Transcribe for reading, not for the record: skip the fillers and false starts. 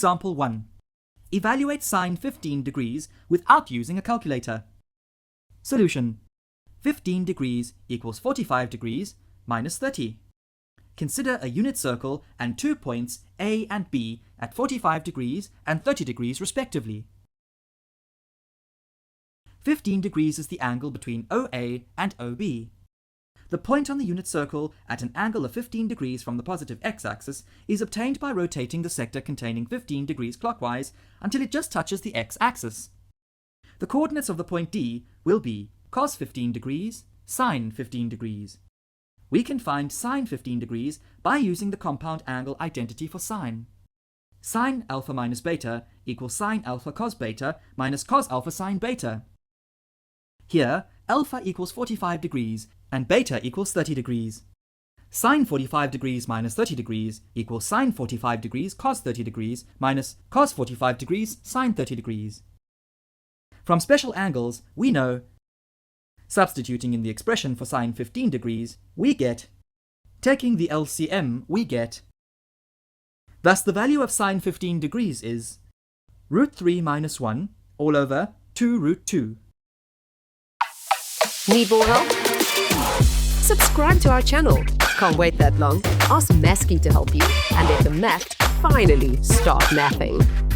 Example 1. Evaluate sine 15 degrees without using a calculator. Solution. 15 degrees equals 45 degrees minus 30. Consider a unit circle and 2 points A and B at 45 degrees and 30 degrees respectively. 15 degrees is the angle between OA and OB. The point on the unit circle at an angle of 15 degrees from the positive x-axis is obtained by rotating the sector containing 15 degrees clockwise until it just touches the x-axis. The coordinates of the point D will be cos 15 degrees, sine 15 degrees. We can find sine 15 degrees by using the compound angle identity for sine. Sine alpha minus beta equals sine alpha cos beta minus cos alpha sine beta. Here, alpha equals 45 degrees and beta equals 30 degrees. Sine 45 degrees minus 30 degrees equals sine 45 degrees cos 30 degrees minus cos 45 degrees sine 30 degrees. From special angles, we know, substituting in the expression for sine 15 degrees, we get, taking the LCM, we get. Thus the value of sine 15 degrees is root 3 minus 1 all over 2 root 2. Need more help? Subscribe to our channel. Can't wait that long? Ask Masky to help you and let the math finally start mathing.